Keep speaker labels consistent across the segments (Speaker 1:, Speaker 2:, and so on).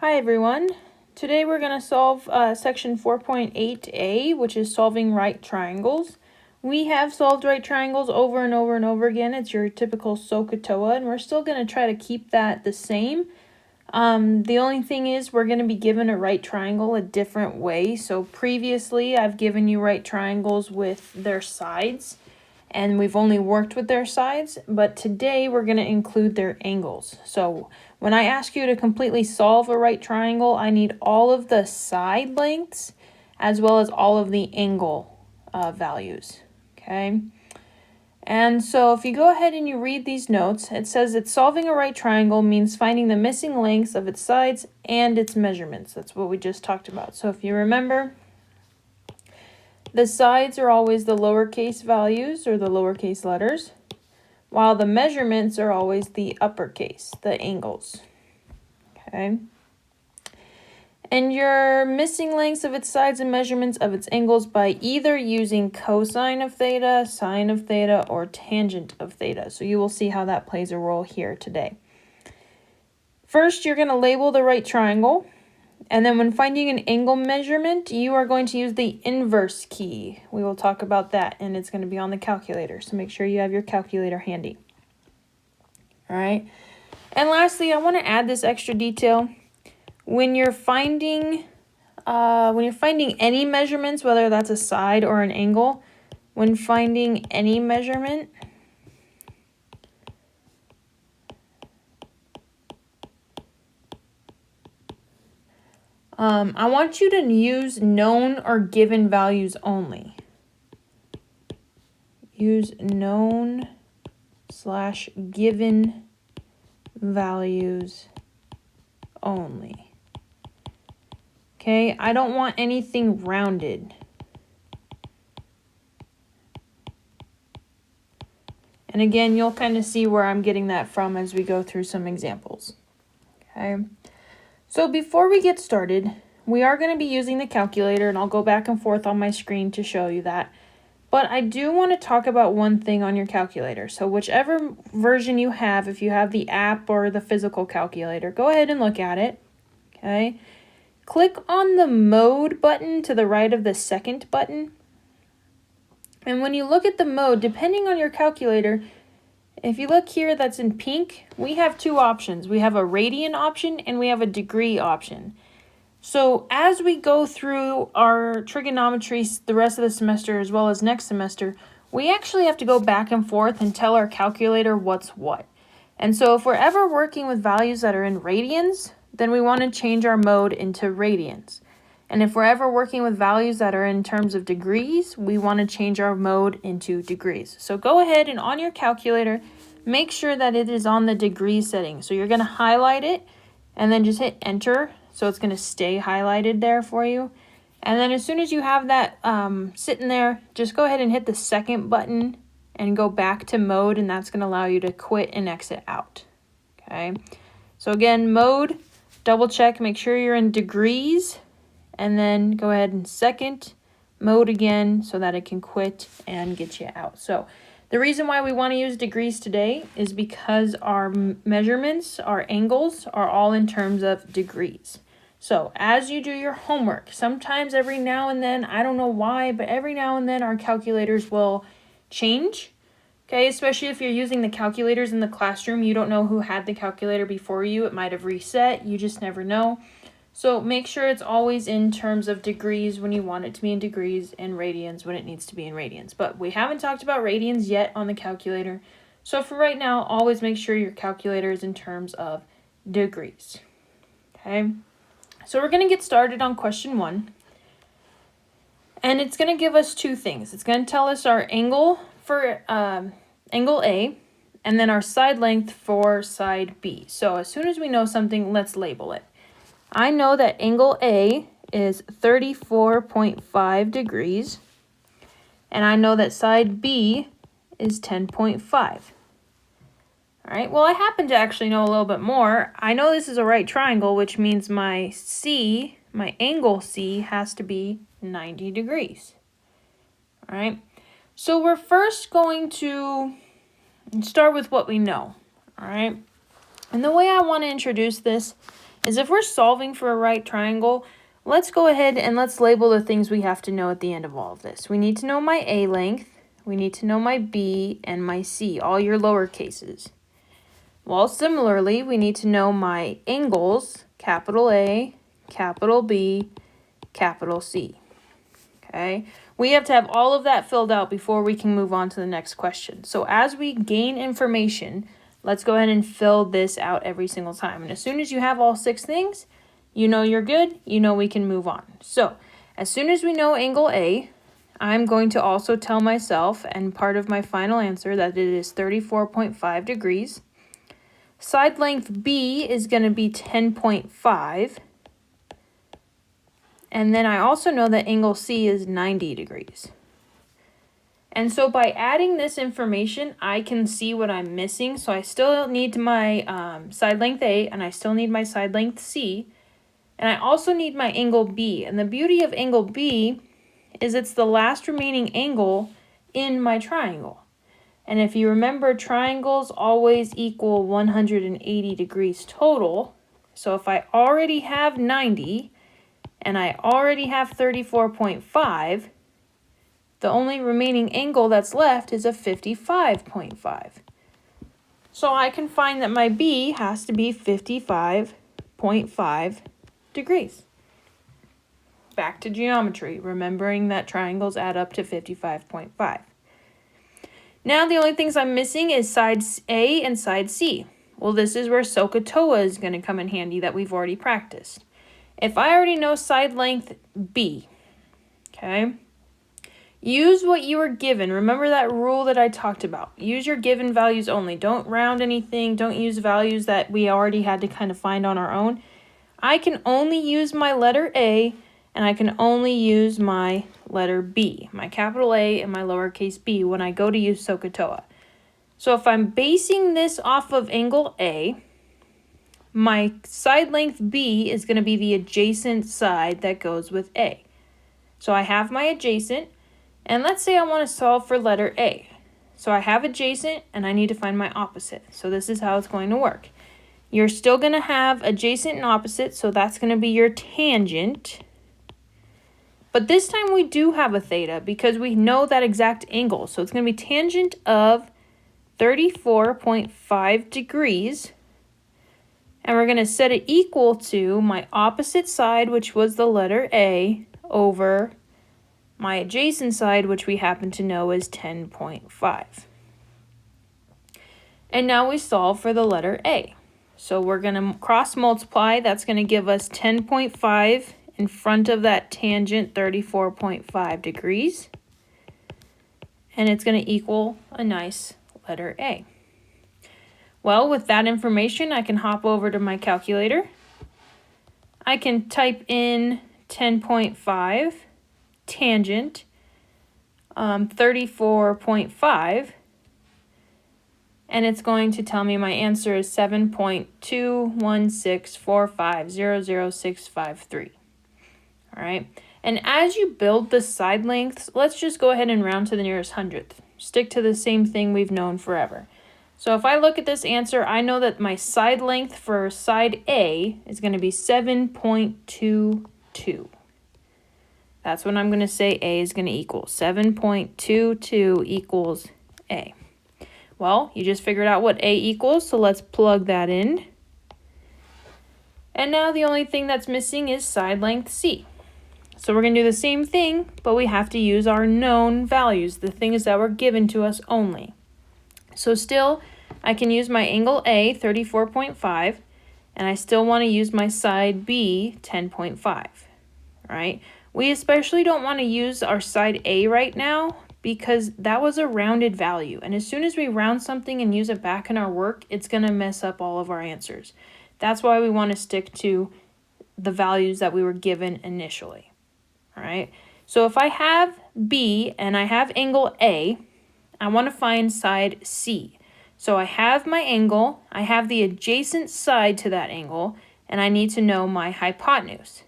Speaker 1: Hi everyone. Today we're going to solve section 4.8a, which is solving right triangles. We have solved right triangles over and over and over again. It's your typical SOHCAHTOA, and we're still going to try to keep that the same. The only thing is we're going to be given a right triangle a different way. So previously I've given you right triangles with their sides, and we've only worked with their sides, but today we're going to include their angles. So when I ask you to completely solve a right triangle, I need all of the side lengths as well as all of the angle values, okay? And so if you go ahead and you read these notes, it says that solving a right triangle means finding the missing lengths of its sides and its measurements. That's what we just talked about. So if you remember, the sides are always the lowercase values or the lowercase letters, while the measurements are always the uppercase, the angles. Okay. And you're missing lengths of its sides and measurements of its angles by either using cosine of theta, sine of theta, or tangent of theta. So you will see how that plays a role here today. First, you're going to label the right triangle. And then when finding an angle measurement, you are going to use the inverse key. We will talk about that, and it's going to be on the calculator. So make sure you have your calculator handy. All right. And lastly, I want to add this extra detail. When you're finding any measurements, whether that's a side or an angle, when finding any measurement, I want you to use known or given values only. Use known/given values only. Okay, I don't want anything rounded. And again, you'll kind of see where I'm getting that from as we go through some examples. Okay. So before we get started, we are going to be using the calculator, and I'll go back and forth on my screen to show you that. But I do want to talk about one thing on your calculator. So whichever version you have, if you have the app or the physical calculator, go ahead and look at it. Okay. Click on the mode button to the right of the second button. And when you look at the mode, depending on your calculator, if you look here that's in pink, we have two options. We have a radian option and we have a degree option. So as we go through our trigonometry the rest of the semester as well as next semester, we actually have to go back and forth and tell our calculator what's what. And so if we're ever working with values that are in radians, then we want to change our mode into radians. And if we're ever working with values that are in terms of degrees, we want to change our mode into degrees. So go ahead and on your calculator, make sure that it is on the degree setting. So you're going to highlight it and then just hit enter. So it's going to stay highlighted there for you. And then as soon as you have that sitting there, just go ahead and hit the second button and go back to mode, and that's going to allow you to quit and exit out. Okay. So again, mode, double check, make sure you're in degrees, and then go ahead and second mode again so that it can quit and get you out. So the reason why we want to use degrees today is because our measurements, our angles, are all in terms of degrees. So as you do your homework, sometimes every now and then, I don't know why, but every now and then our calculators will change. Okay, especially if you're using the calculators in the classroom, you don't know who had the calculator before you. It might have reset. You just never know. So make sure it's always in terms of degrees when you want it to be in degrees, and radians when it needs to be in radians. But we haven't talked about radians yet on the calculator. So for right now, always make sure your calculator is in terms of degrees. Okay, so we're going to get started on question 1. And it's going to give us two things. It's going to tell us our angle for angle A, and then our side length for side B. So as soon as we know something, let's label it. I know that angle A is 34.5 degrees, and I know that side B is 10.5. All right, well, I happen to actually know a little bit more. I know this is a right triangle, which means my C, my angle C, has to be 90 degrees. All right, so we're first going to start with what we know. All right, and the way I want to introduce this is if we're solving for a right triangle, let's go ahead and let's label the things we have to know at the end of all of this. We need to know my A length, we need to know my B and my C, all your lower cases. Well, similarly, we need to know my angles, capital A, capital B, capital C. Okay, we have to have all of that filled out before we can move on to the next question. So as we gain information, let's go ahead and fill this out every single time. And as soon as you have all 6 things, you know you're good, you know we can move on. So as soon as we know angle A, I'm going to also tell myself, and part of my final answer, that it is 34.5 degrees. Side length B is going to be 10.5. And then I also know that angle C is 90 degrees. And so by adding this information, I can see what I'm missing. So I still need my side length A, and I still need my side length C. And I also need my angle B. And the beauty of angle B is it's the last remaining angle in my triangle. And if you remember, triangles always equal 180 degrees total. So if I already have 90 and I already have 34.5, the only remaining angle that's left is a 55.5. So I can find that my B has to be 55.5 degrees. Back to geometry, remembering that triangles add up to 55.5. Now the only things I'm missing is side A and side C. Well, this is where SOHCAHTOA is going to come in handy that we've already practiced. If I already know side length B, okay, use what you were given. Remember that rule that I talked about. Use your given values only. Don't round anything. Don't use values that we already had to kind of find on our own. I can only use my letter A, and I can only use my letter B, my capital A and my lowercase b, when I go to use SOHCAHTOA. So if I'm basing this off of angle A, my side length B is going to be the adjacent side that goes with A. So I have my adjacent, and let's say I want to solve for letter A. So I have adjacent, and I need to find my opposite. So this is how it's going to work. You're still going to have adjacent and opposite, so that's going to be your tangent. But this time we do have a theta because we know that exact angle. So it's going to be tangent of 34.5 degrees. And we're going to set it equal to my opposite side, which was the letter A, over my adjacent side, which we happen to know is 10.5. And now we solve for the letter A. So we're going to cross multiply. That's going to give us 10.5 in front of that tangent, 34.5 degrees. And it's going to equal a nice letter A. Well, with that information, I can hop over to my calculator. I can type in 10.5 tangent 34.5, and it's going to tell me my answer is 7.21645000653. All right, and as you build the side lengths, let's just go ahead and round to the nearest hundredth. Stick to the same thing we've known forever. So if I look at this answer, I know that my side length for side A is going to be 7.22. That's what I'm going to say A is going to equal. 7.22 equals A. Well, you just figured out what A equals, so let's plug that in. And now the only thing that's missing is side length C. So we're going to do the same thing, but we have to use our known values, the things that were given to us only. So still, I can use my angle A, 34.5, and I still want to use my side B, 10.5, right? We especially don't want to use our side A right now because that was a rounded value. And as soon as we round something and use it back in our work, it's going to mess up all of our answers. That's why we want to stick to the values that we were given initially. All right, so if I have B and I have angle A, I want to find side C. So I have my angle, I have the adjacent side to that angle, and I need to know my hypotenuse.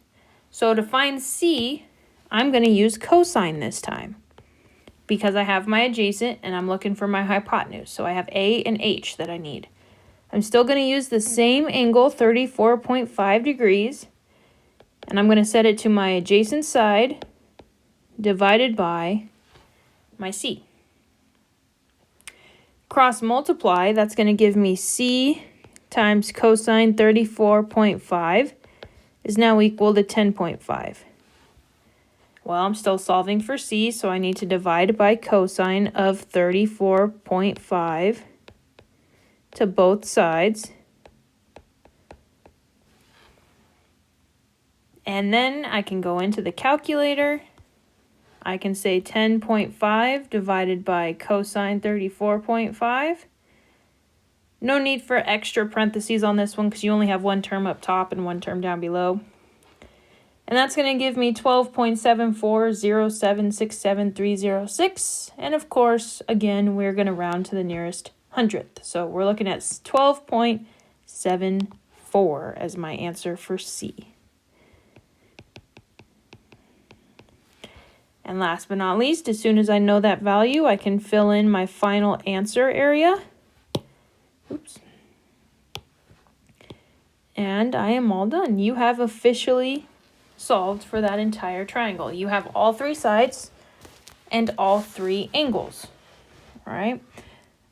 Speaker 1: So to find C, I'm going to use cosine this time because I have my adjacent and I'm looking for my hypotenuse. So I have A and H that I need. I'm still going to use the same angle, 34.5 degrees, and I'm going to set it to my adjacent side divided by my C. Cross multiply, that's going to give me C times cosine 34.5 is now equal to 10.5. Well, I'm still solving for C, so I need to divide by cosine of 34.5 to both sides. And then I can go into the calculator. I can say 10.5 divided by cosine 34.5. No need for extra parentheses on this one because you only have one term up top and one term down below. And that's going to give me 12.740767306. And of course, again, we're going to round to the nearest hundredth. So we're looking at 12.74 as my answer for C. And last but not least, as soon as I know that value, I can fill in my final answer area. Oops. And I am all done. You have officially solved for that entire triangle. You have all three sides and all three angles. All right.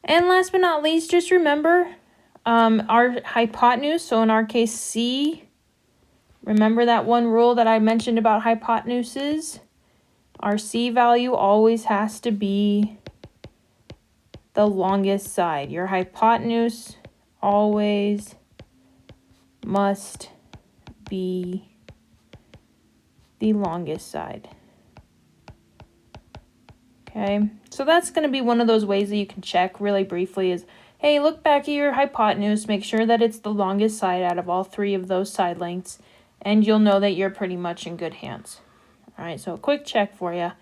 Speaker 1: And last but not least, just remember our hypotenuse. So in our case, C. Remember that one rule that I mentioned about hypotenuses? Our C value always has to be the longest side. Your hypotenuse always must be the longest side. Okay, so that's going to be one of those ways that you can check really briefly is, hey, look back at your hypotenuse, make sure that it's the longest side out of all three of those side lengths, and you'll know that you're pretty much in good hands. All right, so a quick check for you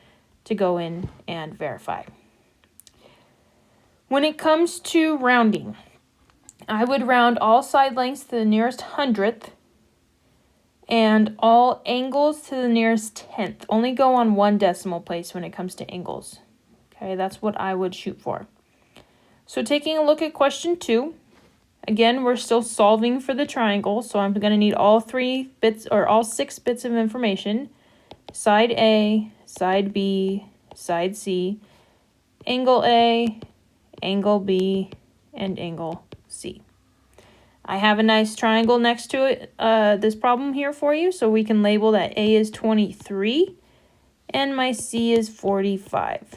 Speaker 1: to go in and verify. When it comes to rounding, I would round all side lengths to the nearest hundredth and all angles to the nearest tenth. Only go on one decimal place when it comes to angles. Okay, that's what I would shoot for. So taking a look at question 2, again, we're still solving for the triangle, so I'm going to need all 3 bits or all 6 bits of information. Side A, side B, side C, angle A, angle B, and angle C. I have a nice triangle next to it, this problem here for you, so we can label that A is 23 and my C is 45.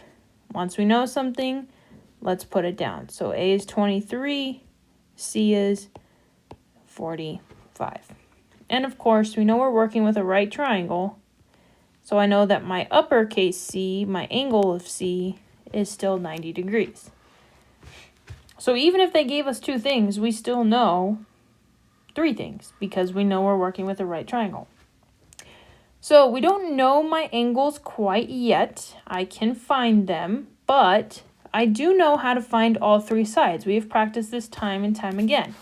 Speaker 1: Once we know something, let's put it down. So A is 23, C is 45. And of course, we know we're working with a right triangle, so I know that my uppercase C, my angle of C, is still 90 degrees. So even if they gave us 2 things, we still know 3 things because we know we're working with a right triangle. So we don't know my angles quite yet. I can find them, but I do know how to find all 3 sides. We have practiced this time and time again.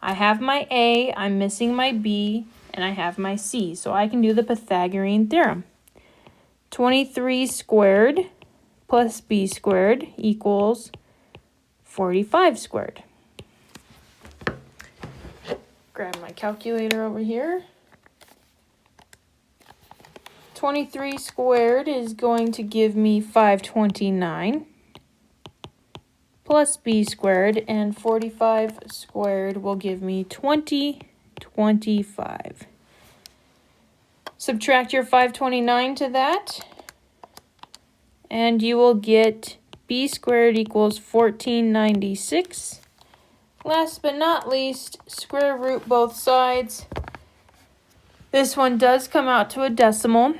Speaker 1: I have my A, I'm missing my B, and I have my C. So I can do the Pythagorean theorem. 23 squared plus B squared equals 45 squared. Grab my calculator over here. 23 squared is going to give me 529 plus B squared, and 45 squared will give me 2025. Subtract your 529 to that, and you will get B squared equals 1496. Last but not least, square root both sides. This one does come out to a decimal.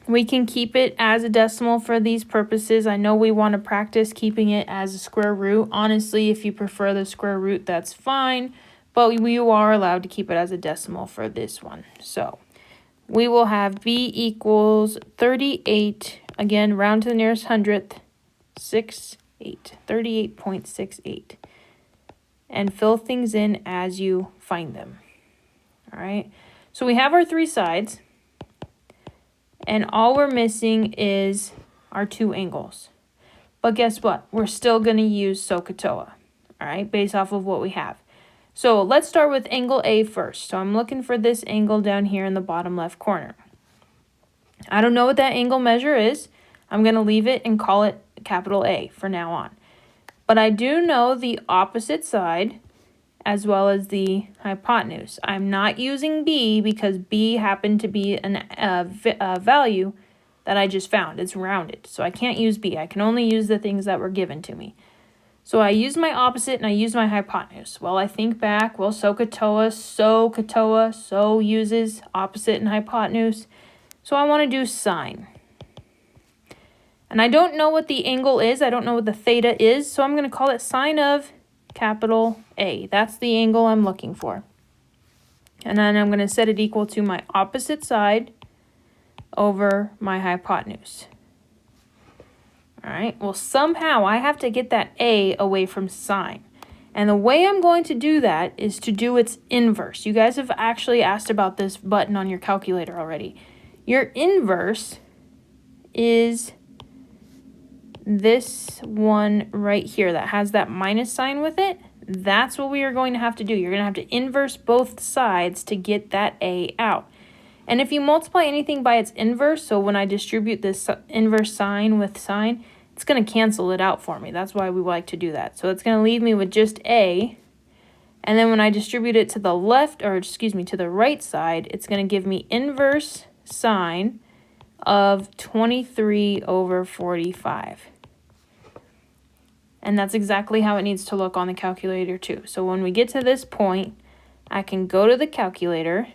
Speaker 1: We can keep it as a decimal for these purposes. I know we want to practice keeping it as a square root. Honestly, if you prefer the square root, that's fine, but you are allowed to keep it as a decimal for this one. So we will have B equals 38, again, round to the nearest hundredth, 38.68. And fill things in as you find them. All right, so we have our 3 sides, and all we're missing is our 2 angles. But guess what? We're still going to use SOHCAHTOA, all right, based off of what we have. So let's start with angle A first. So I'm looking for this angle down here in the bottom left corner. I don't know what that angle measure is. I'm going to leave it and call it capital A for now on. But I do know the opposite side as well as the hypotenuse. I'm not using B because B happened to be a value that I just found. It's rounded, so I can't use B. I can only use the things that were given to me. So I use my opposite and I use my hypotenuse. Well, I think back, well, SOHCAHTOA, so uses opposite and hypotenuse. So I want to do sine. And I don't know what the angle is. I don't know what the theta is. So I'm going to call it sine of capital A. That's the angle I'm looking for. And then I'm going to set it equal to my opposite side over my hypotenuse. All right, well, somehow I have to get that A away from sine. And the way I'm going to do that is to do its inverse. You guys have actually asked about this button on your calculator already. Your inverse is this one right here that has that minus sign with it. That's what we are going to have to do. You're going to have to inverse both sides to get that A out. And if you multiply anything by its inverse, so when I distribute this inverse sign with sine, it's going to cancel it out for me. That's why we like to do that. So it's going to leave me with just A. And then when I distribute it to the left, or excuse me, to the right side, it's going to give me inverse sine of 23 over 45. And that's exactly how it needs to look on the calculator too. So when we get to this point, I can go to the calculator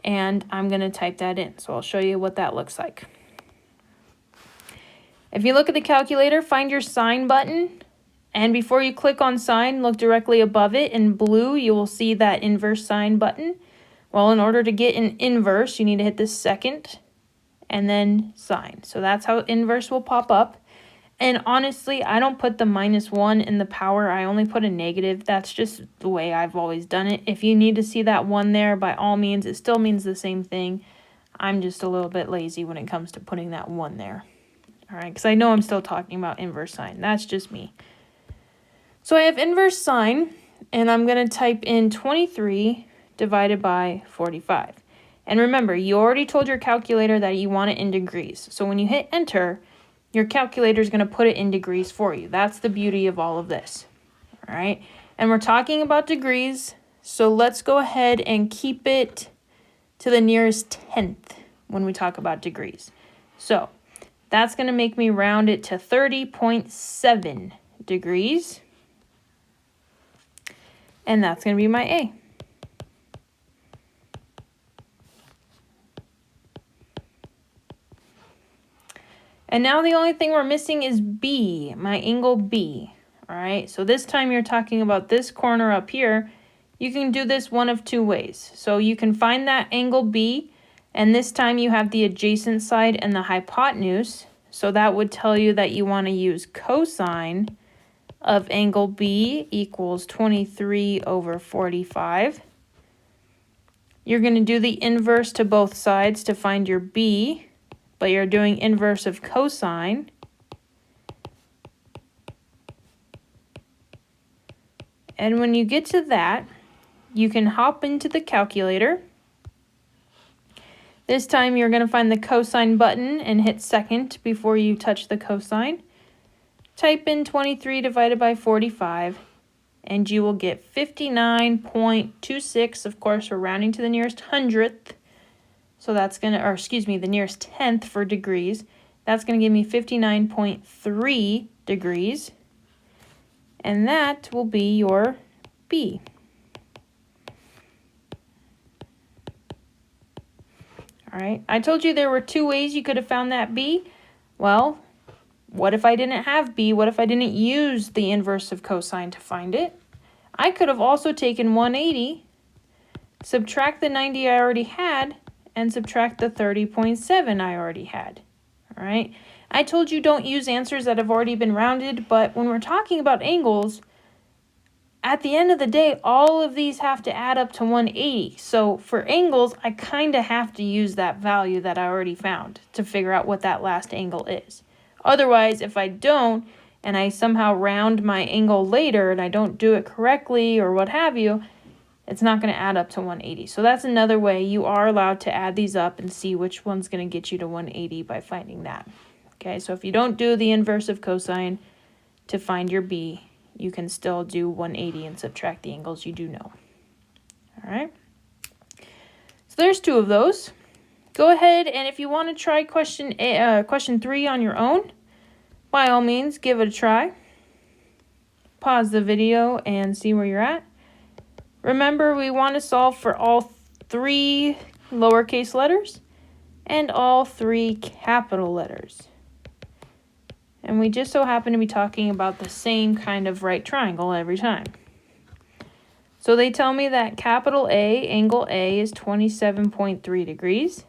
Speaker 1: and I'm going to type that in. So I'll show you what that looks like. If you look at the calculator, find your sine button. And before you click on sine, look directly above it. In blue, you will see that inverse sine button. Well, in order to get an inverse, you need to hit the second and then sine. So that's how inverse will pop up. And honestly, I don't put the -1 in the power. I only put a negative. That's just the way I've always done it. If you need to see that 1 there, by all means, it still means the same thing. I'm just a little bit lazy when it comes to putting that 1 there. All right, because I know I'm still talking about inverse sine. That's just me. So I have inverse sine, and I'm going to type in 23 divided by 45. And remember, you already told your calculator that you want it in degrees. So when you hit enter, your calculator is going to put it in degrees for you. That's the beauty of all of this. All right. And we're talking about degrees. So let's go ahead and keep it to the nearest tenth when we talk about degrees. So that's going to make me round it to 30.7 degrees. And that's going to be my A. And now the only thing we're missing is B, my angle B. All right, so this time you're talking about this corner up here. You can do this one of two ways. So you can find that angle B, and this time you have the adjacent side and the hypotenuse. So that would tell you that you want to use cosine of angle B equals 23 over 45. You're going to do the inverse to both sides to find your B. But you're doing inverse of cosine. And when you get to that, you can hop into the calculator. This time you're going to find the cosine button and hit second before you touch the cosine. Type in 23 divided by 45 and you will get 59.26. Of course, we're rounding to the nearest hundredth. So that's going to, or excuse me, the nearest tenth for degrees. That's going to give me 59.3 degrees. And that will be your B. All right, I told you there were two ways you could have found that B. Well, what if I didn't have B? What if I didn't use the inverse of cosine to find it? I could have also taken 180, subtract the 90 I already had, and subtract the 30.7 I already had. All right. I told you don't use answers that have already been rounded, but when we're talking about angles, at the end of the day, all of these have to add up to 180. So for angles, I kind of have to use that value that I already found to figure out what that last angle is. Otherwise, if I don't, and I somehow round my angle later and I don't do it correctly or what have you, it's not going to add up to 180. So that's another way you are allowed to add these up and see which one's going to get you to 180 by finding that. Okay, so if you don't do the inverse of cosine to find your b, you can still do 180 and subtract the angles you do know. All right. So there's two of those. Go ahead, and if you want to try question 3 on your own, by all means, give it a try. Pause the video and see where you're at. Remember, we want to solve for all 3 lowercase letters and all 3 capital letters. And we just so happen to be talking about the same kind of right triangle every time. So they tell me that capital A, angle A, is 27.3 degrees.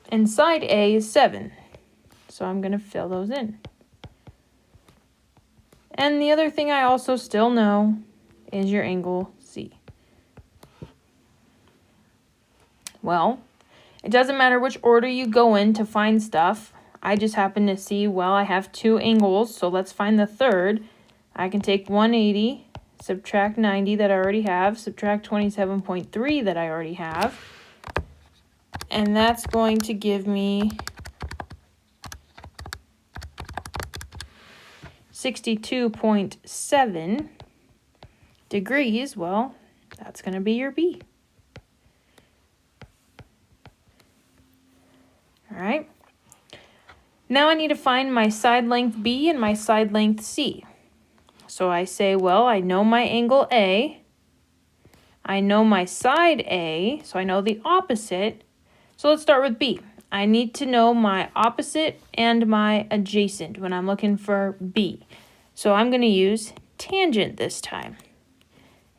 Speaker 1: And side A is 7. So I'm going to fill those in. And the other thing I also still know is your angle C. Well, it doesn't matter which order you go in to find stuff. I just happen to see, well, I have 2 angles, so let's find the third. I can take 180, subtract 90 that I already have, subtract 27.3 that I already have, and that's going to give me 62.7 degrees. Well, that's going to be your B. All right. Now I need to find my side length B and my side length C. So I say, well, I know my angle A. I know my side A, so I know the opposite. So let's start with B. I need to know my opposite and my adjacent when I'm looking for B. So I'm going to use tangent this time.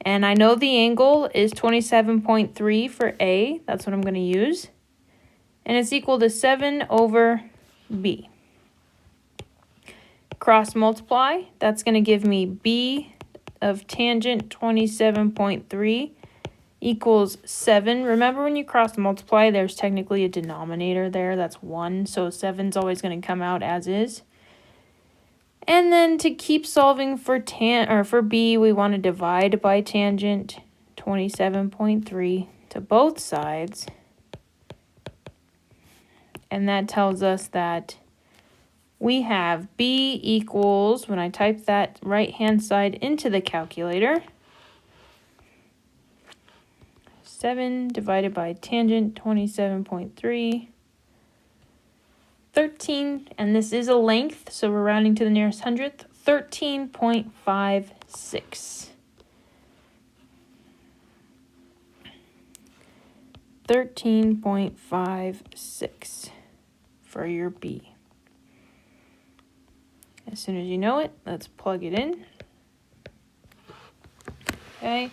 Speaker 1: And I know the angle is 27.3 for A. That's what I'm going to use. And it's equal to 7 over B. Cross multiply. That's going to give me B of tangent 27.3 equals 7. Remember, when you cross multiply, there's technically a denominator there. That's 1. So 7's always going to come out as is. And then to keep solving for B, we want to divide by tangent 27.3 to both sides. And that tells us that we have B equals, when I type that right-hand side into the calculator, 7 divided by tangent 27.3, 13, and this is a length, so we're rounding to the nearest hundredth, 13.56. 13.56 for your B. As soon as you know it, let's plug it in. Okay.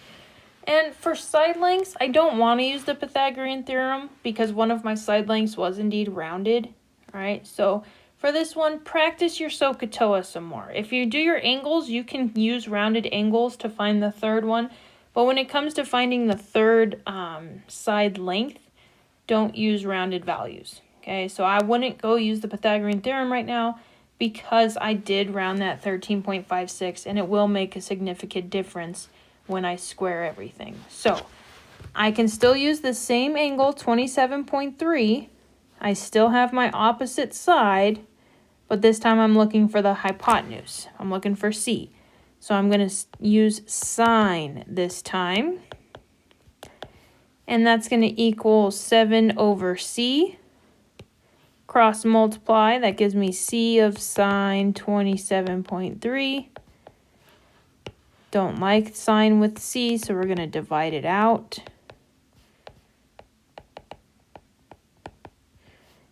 Speaker 1: And for side lengths, I don't want to use the Pythagorean theorem because one of my side lengths was indeed rounded. All right. So for this one, practice your SOHCAHTOA some more. If you do your angles, you can use rounded angles to find the third one. But when it comes to finding the third side length, don't use rounded values. Okay. So I wouldn't go use the Pythagorean theorem right now, because I did round that 13.56, and it will make a significant difference when I square everything. So I can still use the same angle, 27.3. I still have my opposite side, but this time I'm looking for the hypotenuse. I'm looking for C. So I'm going to use sine this time. And that's going to equal 7 over C. Cross multiply, that gives me C of sine 27.3. Don't like sine with C, so we're going to divide it out.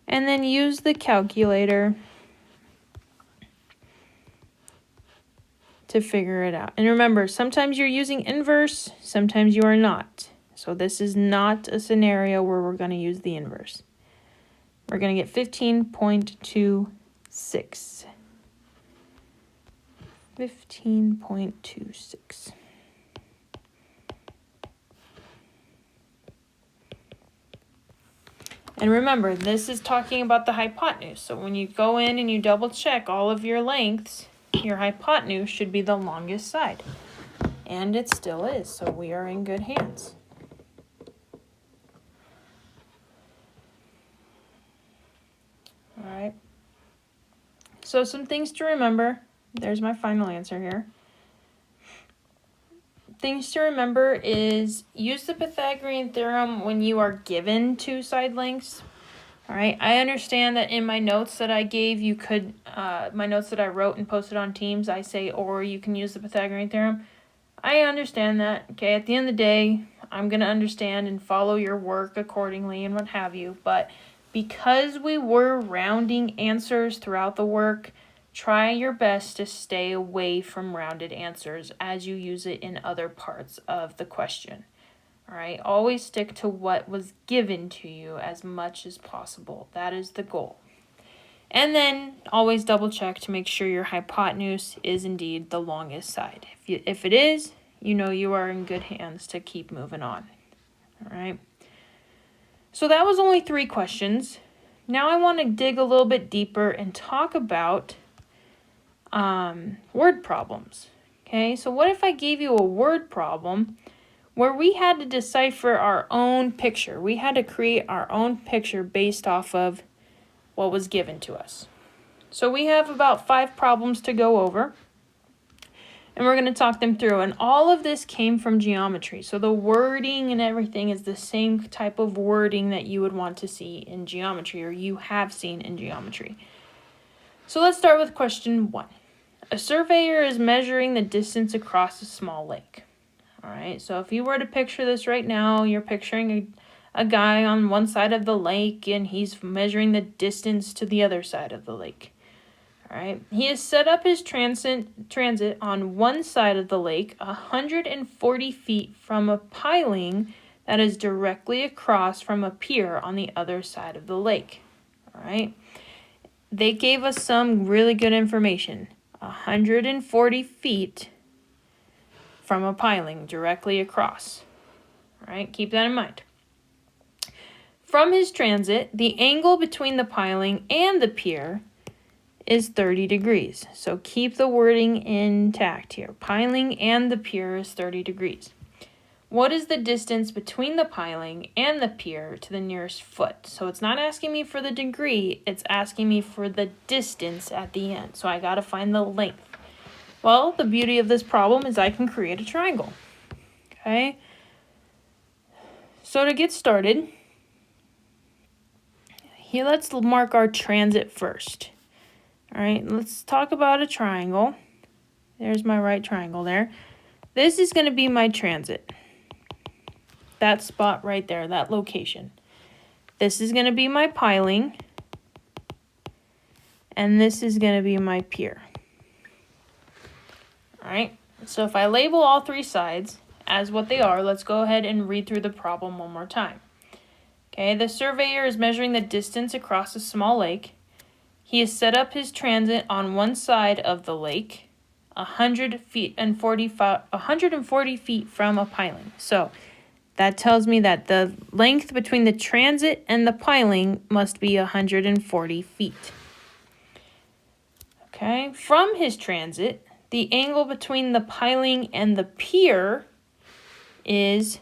Speaker 1: And then use the calculator to figure it out. And remember, sometimes you're using inverse, sometimes you are not. So this is not a scenario where we're going to use the inverse. We're going to get 15.26. 15.26. And remember, this is talking about the hypotenuse. So when you go in and you double check all of your lengths, your hypotenuse should be the longest side. And it still is, so we are in good hands. All right. So some things to remember. There's my final answer here. Things to remember is use the Pythagorean theorem when you are given two side lengths. All right, I understand that in my notes that I gave, you could, my notes that I wrote and posted on Teams, I say, or you can use the Pythagorean theorem. I understand that, okay, at the end of the day, I'm going to understand and follow your work accordingly and what have you, but because we were rounding answers throughout the work, try your best to stay away from rounded answers as you use it in other parts of the question. All right, always stick to what was given to you as much as possible. That is the goal. And then always double check to make sure your hypotenuse is indeed the longest side. If it is, you know you are in good hands to keep moving on. All right. So that was only 3 questions. Now I want to dig a little bit deeper and talk about word problems. Okay, so what if I gave you a word problem where we had to decipher our own picture? We had to create our own picture based off of what was given to us. So we have about 5 problems to go over, and we're going to talk them through. And all of this came from geometry. So the wording and everything is the same type of wording that you would want to see in geometry, or you have seen in geometry. So let's start with question 1. A surveyor is measuring the distance across a small lake. All right, so if you were to picture this right now, you're picturing a guy on one side of the lake, and he's measuring the distance to the other side of the lake. All right, he has set up his transit on one side of the lake, 140 feet from a piling that is directly across from a pier on the other side of the lake. All right, they gave us some really good information. 140 feet from a piling directly across. All right, keep that in mind. From his transit, the angle between the piling and the pier is 30 degrees. So keep the wording intact here. Piling and the pier is 30 degrees. What is the distance between the piling and the pier to the nearest foot? So it's not asking me for the degree, it's asking me for the distance at the end. So I got to find the length. Well, the beauty of this problem is I can create a triangle. Okay? So to get started, here let's mark our transit first. All right, let's talk about a triangle. There's my right triangle there. This is going to be my transit. That spot right there, that location. This is going to be my piling. And this is going to be my pier. All right, so if I label all 3 sides as what they are, let's go ahead and read through the problem one more time. Okay, the surveyor is measuring the distance across a small lake. He has set up his transit on one side of the lake, 140 feet from a piling. So that tells me that the length between the transit and the piling must be 140 feet. Okay, from his transit, the angle between the piling and the pier is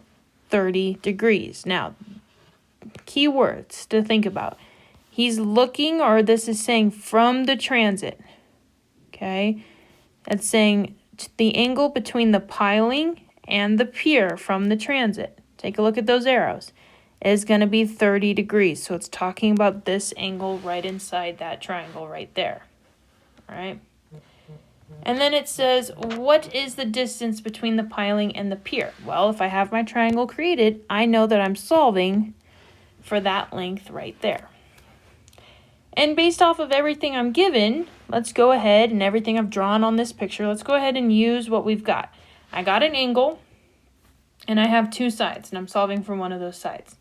Speaker 1: 30 degrees. Now, key words to think about. He's looking, or this is saying from the transit. Okay, it's saying the angle between the piling and the pier from the transit. Take a look at those arrows. Is going to be 30 degrees. So it's talking about this angle right inside that triangle right there. All right. And then it says, what is the distance between the piling and the pier? Well, if I have my triangle created, I know that I'm solving for that length right there. And based off of everything I'm given, let's go ahead, and everything I've drawn on this picture, let's go ahead and use what we've got. I got an angle, and I have 2 sides, and I'm solving for one of those sides.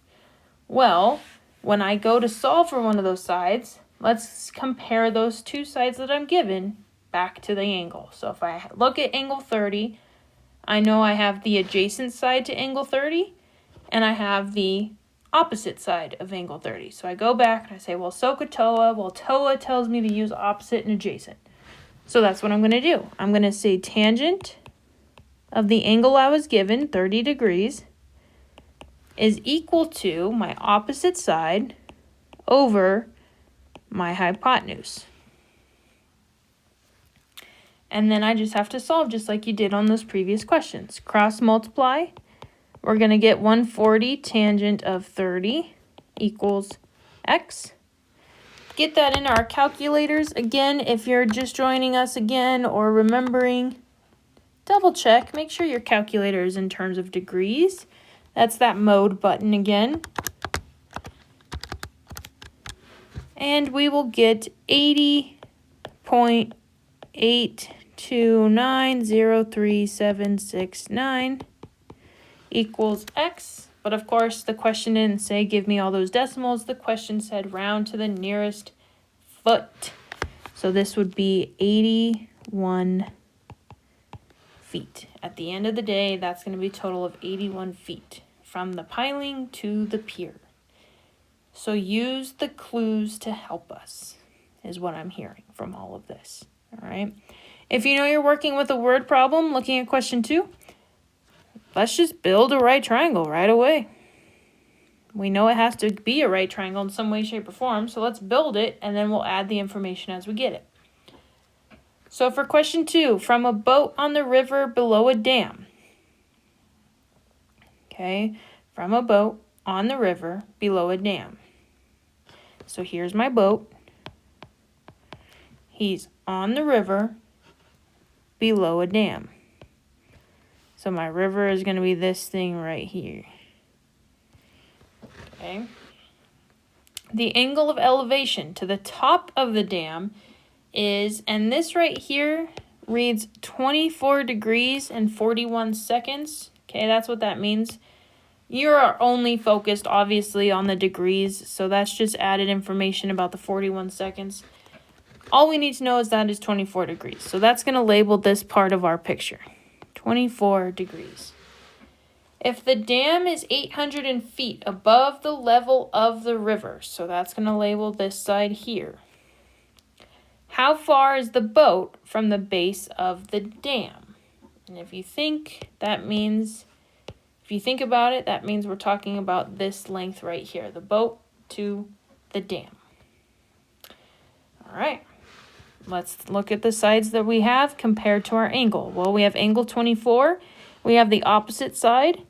Speaker 1: Well, when I go to solve for one of those sides, let's compare those 2 sides that I'm given back to the angle. So if I look at angle 30, I know I have the adjacent side to angle 30, and I have the opposite side of angle 30. So I go back and I say, well, SOHCAHTOA, well, TOA tells me to use opposite and adjacent. So that's what I'm going to do. I'm going to say tangent of the angle I was given, 30 degrees, is equal to my opposite side over my hypotenuse. And then I just have to solve just like you did on those previous questions. Cross multiply. We're going to get 140 tangent of 30 equals x. Get that in our calculators. Again, if you're just joining us again or remembering, double check. Make sure your calculator is in terms of degrees. That's that mode button again. And we will get 80.8290379 equals x. But of course, the question didn't say give me all those decimals. The question said round to the nearest foot. So this would be 81 feet. At the end of the day, that's going to be a total of 81 feet from the piling to the pier. So use the clues to help us, is what I'm hearing from all of this. All right. If you know you're working with a word problem, looking at question 2, let's just build a right triangle right away. We know it has to be a right triangle in some way, shape, or form, so let's build it, and then we'll add the information as we get it. So for question 2, from a boat on the river below a dam. Okay, from a boat on the river below a dam. So here's my boat. He's on the river below a dam. So my river is going to be this thing right here. Okay. The angle of elevation to the top of the dam is, and this right here reads 24 degrees and 41 seconds. Okay, that's what that means. You are only focused, obviously, on the degrees, so that's just added information about the 41 seconds. All we need to know is that is 24 degrees. So that's going to label this part of our picture. 24 degrees. If the dam is 800 feet above the level of the river, so that's going to label this side here. How far is the boat from the base of the dam? And if you think, that means, if you think about it, that means we're talking about this length right here, the boat to the dam. All right. Let's look at the sides that we have compared to our angle. Well, we have angle 24. We have the opposite side,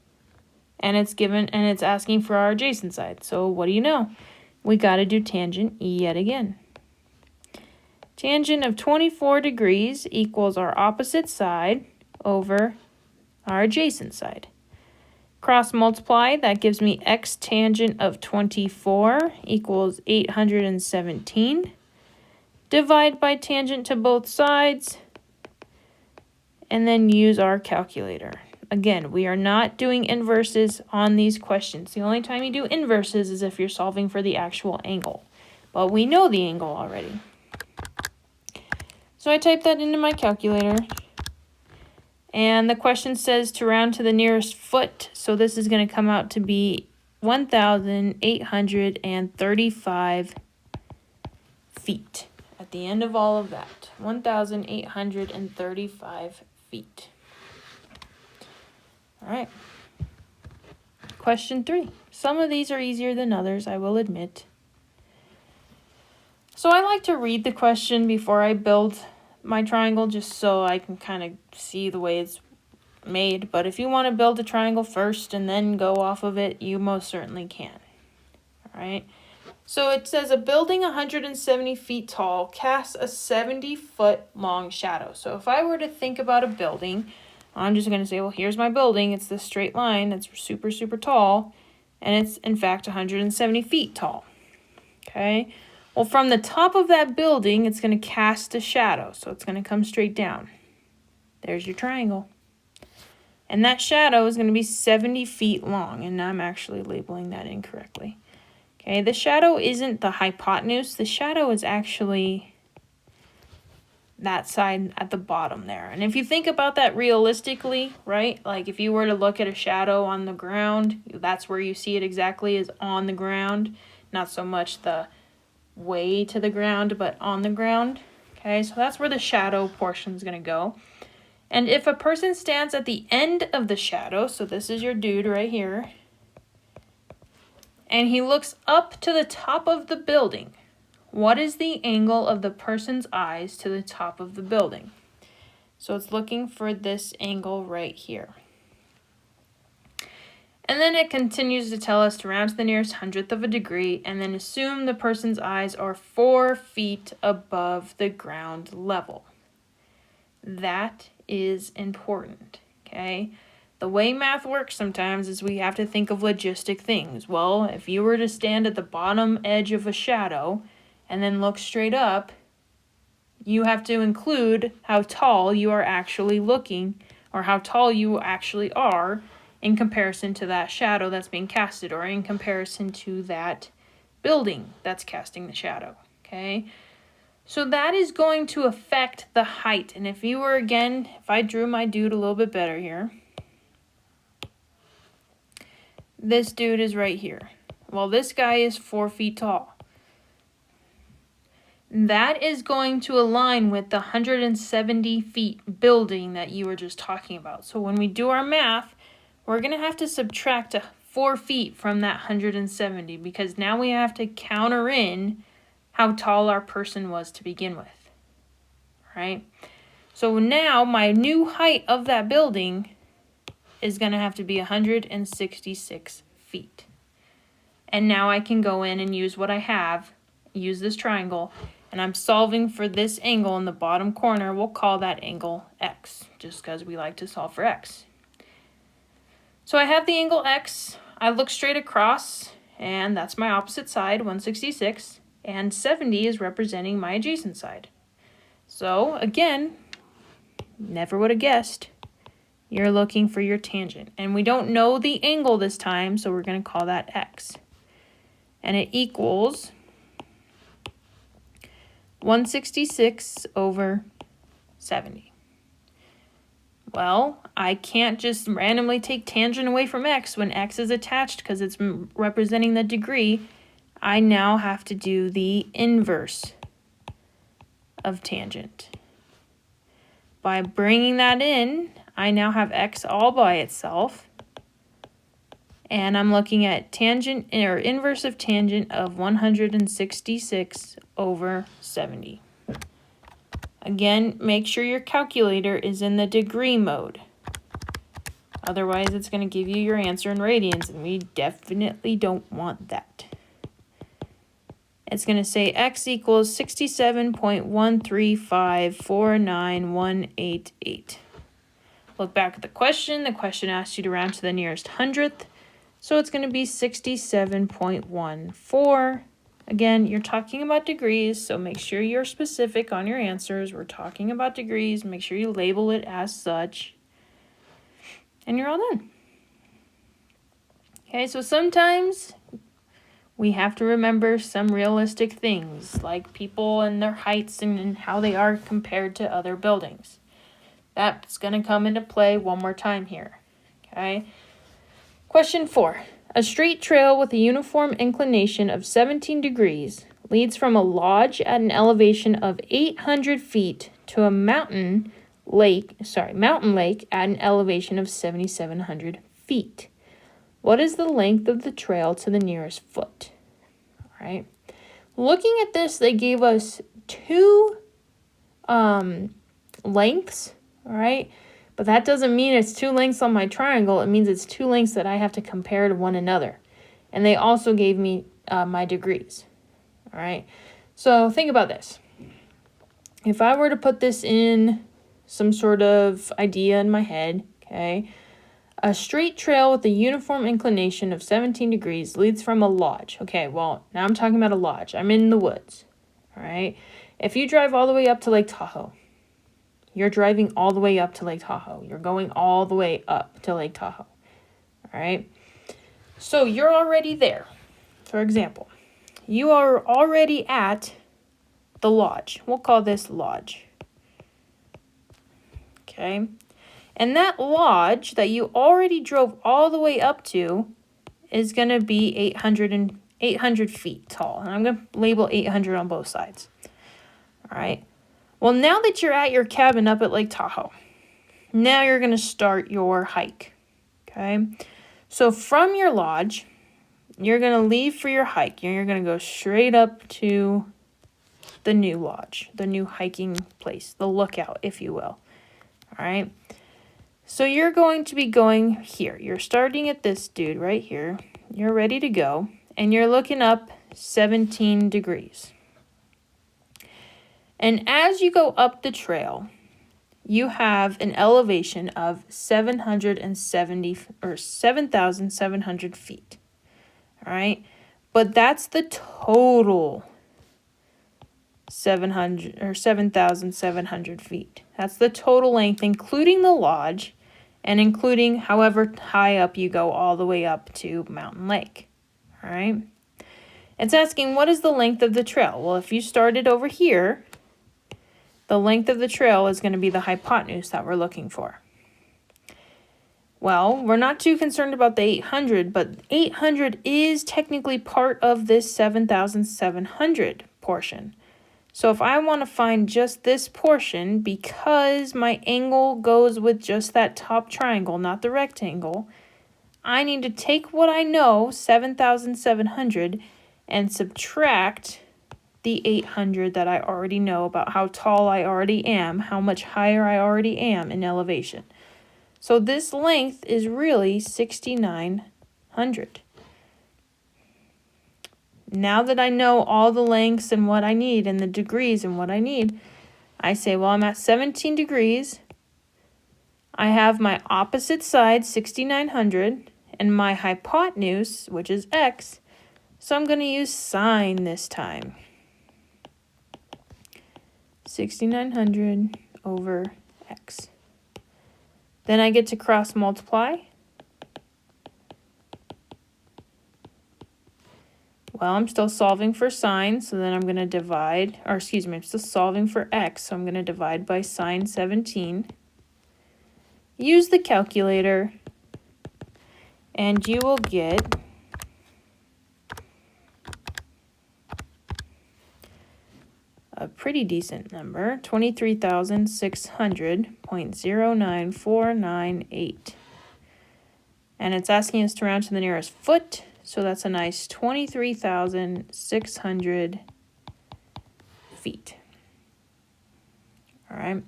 Speaker 1: and it's asking for our adjacent side. So what do you know? We got to do tangent yet again. Tangent of 24 degrees equals our opposite side over our adjacent side. Cross multiply, that gives me x tangent of 24 equals 817. Divide by tangent to both sides, and then use our calculator. Again, we are not doing inverses on these questions. The only time you do inverses is if you're solving for the actual angle. But we know the angle already. So I type that into my calculator. And the question says to round to the nearest foot. So this is going to come out to be 1,835 feet. At the end of all of that, 1,835 feet. All right. Question 3. Some of these are easier than others, I will admit. So I like to read the question before I build my triangle just so I can kind of see the way it's made. But if you want to build a triangle first and then go off of it, you most certainly can. All right. So it says a building 170 feet tall casts a 70-foot long shadow. So if I were to think about a building, I'm just going to say, well, here's my building. It's this straight line that's super, super tall. And it's, in fact, 170 feet tall. Okay. Well, from the top of that building, it's going to cast a shadow. So it's going to come straight down. There's your triangle. And that shadow is going to be 70 feet long. And I'm actually labeling that incorrectly. Okay, the shadow isn't the hypotenuse. The shadow is actually that side at the bottom there. And if you think about that realistically, right? Like if you were to look at a shadow on the ground, that's where you see it exactly, is on the ground, not so much the way to the ground, but on the ground. Okay, so that's where the shadow portion is going to go. And if a person stands at the end of the shadow, so this is your dude right here, and he looks up to the top of the building, what is the angle of the person's eyes to the top of the building? So it's looking for this angle right here. And then it continues to tell us to round to the nearest hundredth of a degree and then assume the person's eyes are 4 feet above the ground level. That is important, okay? The way math works sometimes is we have to think of logistic things. Well, if you were to stand at the bottom edge of a shadow and then look straight up, you have to include how tall you are actually looking, or how tall you actually are in comparison to that shadow that's being casted, or in comparison to that building that's casting the shadow, okay? So that is going to affect the height. And if you were, again, if I drew my dude a little bit better here, this dude is right here. Well, this guy is 4 feet tall. That is going to align with the 170 feet building that you were just talking about. So when we do our math, we're going to have to subtract 4 feet from that 170, because now we have to counter in how tall our person was to begin with, right? So now my new height of that building is going to have to be 166 feet. And now I can go in and use what I have, use this triangle, and I'm solving for this angle in the bottom corner. We'll call that angle X, just because we like to solve for X. So I have the angle X. I look straight across, and that's my opposite side, 166, and 70 is representing my adjacent side. So again, never would have guessed, you're looking for your tangent. And we don't know the angle this time, so we're going to call that X. And it equals 166 over 70. Well, I can't just randomly take tangent away from X when X is attached because it's representing the degree. I now have to do the inverse of tangent. By bringing that in, I now have X all by itself. And I'm looking at tangent, or inverse of tangent, of 166 over 70. Again, make sure your calculator is in the degree mode. Otherwise, it's going to give you your answer in radians, and we definitely don't want that. It's going to say X equals 67.13549,188. Look back at the question. The question asked you to round to the nearest hundredth. So it's going to be 67.14. Again, you're talking about degrees, so make sure you're specific on your answers. We're talking about degrees. Make sure you label it as such. And you're all done. Okay, so sometimes we have to remember some realistic things, like people and their heights and how they are compared to other buildings. That's going to come into play one more time here. Okay. Question 4. A straight trail with a uniform inclination of 17 degrees leads from a lodge at an elevation of 800 feet to a mountain lake at an elevation of 7,700 feet. What is the length of the trail to the nearest foot? All right. Looking at this, they gave us 2 lengths, all right? But that doesn't mean it's 2 lengths on my triangle. It means it's 2 lengths that I have to compare to one another. And they also gave me my degrees. All right. So think about this. If I were to put this in some sort of idea in my head, okay, a straight trail with a uniform inclination of 17 degrees leads from a lodge. Okay, well, now I'm talking about a lodge. I'm in the woods. All right. If you drive all the way up to Lake Tahoe, you're driving all the way up to Lake Tahoe. You're going all the way up to Lake Tahoe. All right. So you're already there. For example, you are already at the lodge. We'll call this lodge. okay? And that lodge that you already drove all the way up to is going to be 800 feet tall. And I'm going to label 800 on both sides. All right. Well, now that you're at your cabin up at Lake Tahoe, now you're going to start your hike, okay? So from your lodge, you're going to leave for your hike. You're going to go straight up to the new lodge, the new hiking place, the lookout, if you will. All right. So you're going to be going here. You're starting at this dude right here. You're ready to go, and you're looking up 17 degrees. And as you go up the trail, you have an elevation of 7,700 feet. All right. But that's the total 7,700 feet. That's the total length, including the lodge and including however high up you go all the way up to Mountain Lake. All right. It's asking, what is the length of the trail? Well, if you started over here, the length of the trail is going to be the hypotenuse that we're looking for. Well, we're not too concerned about the 800, but 800 is technically part of this 7,700 portion. So if I want to find just this portion, because my angle goes with just that top triangle, not the rectangle, I need to take what I know, 7,700, and subtract the 800 that I already know about how tall I already am, how much higher I already am in elevation. So this length is really 6,900. Now that I know all the lengths and what I need and the degrees and what I need, I say, well, I'm at 17 degrees. I have my opposite side, 6,900, and my hypotenuse, which is x. So I'm going to use sine this time. 6,900 over x. Then I get to cross multiply. Well, I'm still solving for sine, so then I'm going to divide, I'm still solving for x, so I'm going to divide by sine 17. Use the calculator, and you will get a pretty decent number, 23,600.09498. And it's asking us to round to the nearest foot. So that's a nice 23,600 feet. All right.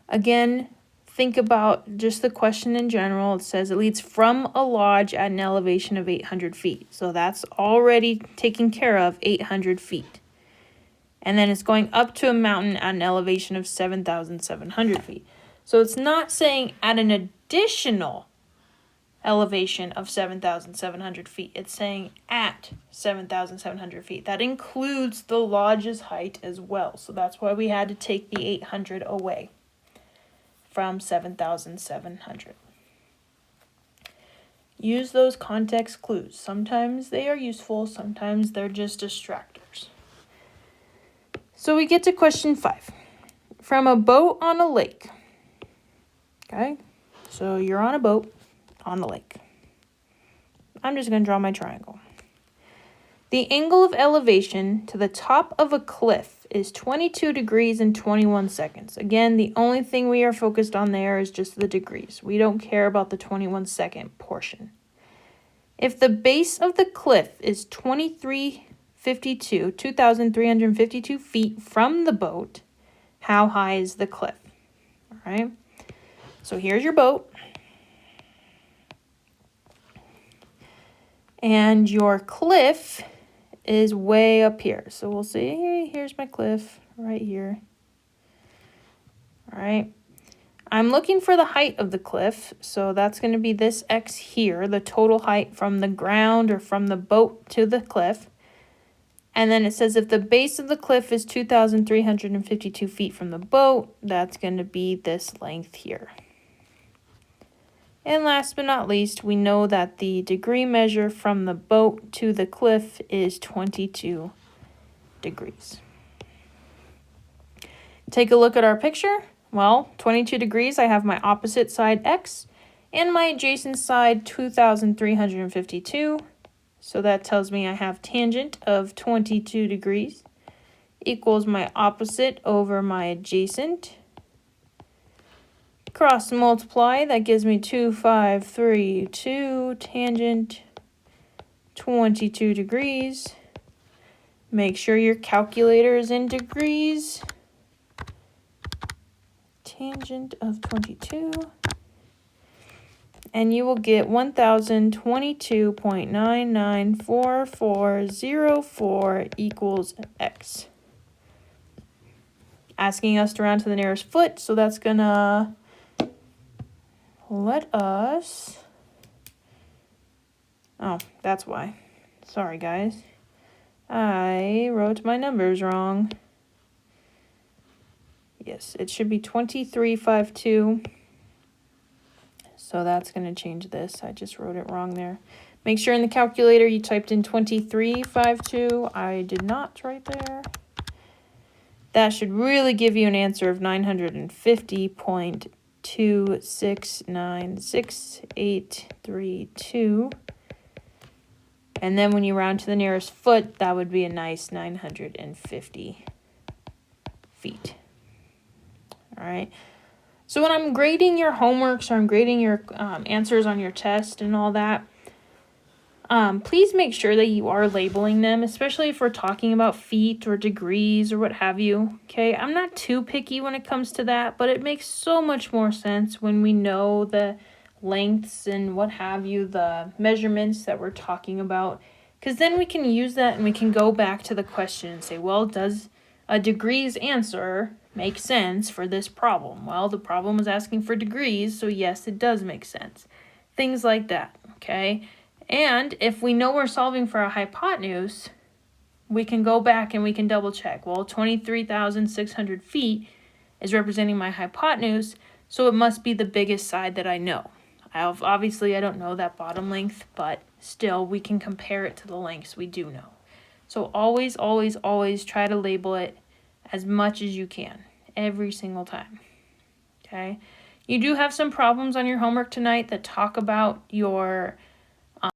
Speaker 1: Again, think about just the question in general. It says it leads from a lodge at an elevation of 800 feet. So that's already taken care of, 800 feet. And then it's going up to a mountain at an elevation of 7,700 feet. So it's not saying at an additional elevation of 7,700 feet. It's saying at 7,700 feet. That includes the lodge's height as well. So that's why we had to take the 800 away from 7,700. Use those context clues. Sometimes they are useful, sometimes they're just distractors. So we get to question 5. From a boat on a lake. Okay, so you're on a boat on the lake. I'm just going to draw my triangle. The angle of elevation to the top of a cliff is 22 degrees and 21 seconds. Again, the only thing we are focused on there is just the degrees. We don't care about the 21-second portion. If the base of the cliff is 2,352 feet from the boat, how high is the cliff? All right. So here's your boat. And your cliff is way up here. So we'll see, here's my cliff right here. All right. I'm looking for the height of the cliff. So that's going to be this X here, the total height from the ground or from the boat to the cliff. And then it says if the base of the cliff is 2,352 feet from the boat, that's going to be this length here. And last but not least, we know that the degree measure from the boat to the cliff is 22 degrees. Take a look at our picture. Well, 22 degrees, I have my opposite side x and my adjacent side 2,352. So that tells me I have tangent of 22 degrees equals my opposite over my adjacent. Cross multiply, that gives me 2,532 tangent 22 degrees. Make sure your calculator is in degrees. Tangent of 22. And you will get 1022.994404 equals x. Asking us to round to the nearest foot, so that's gonna let us... Oh, that's why. Sorry, guys. I wrote my numbers wrong. Yes, it should be 2352. So that's going to change this. I just wrote it wrong there. Make sure in the calculator you typed in 2352. I did not right there. That should really give you an answer of 950.26968832. And then when you round to the nearest foot, that would be a nice 950 feet. All right. So when I'm grading your homeworks or I'm grading your answers on your test and all that, please make sure that you are labeling them, especially if we're talking about feet or degrees or what have you. Okay, I'm not too picky when it comes to that, but it makes so much more sense when we know the lengths and what have you, the measurements that we're talking about, because then we can use that and we can go back to the question and say, well, does a degrees answer make sense for this problem? Well, the problem was asking for degrees, so yes, it does make sense. Things like that, okay? And if we know we're solving for a hypotenuse, we can go back and we can double check. Well, 23,600 feet is representing my hypotenuse, so it must be the biggest side that I know. Obviously, I don't know that bottom length, but still, we can compare it to the lengths we do know. So always, always, always try to label it as much as you can, every single time, okay? You do have some problems on your homework tonight that talk about your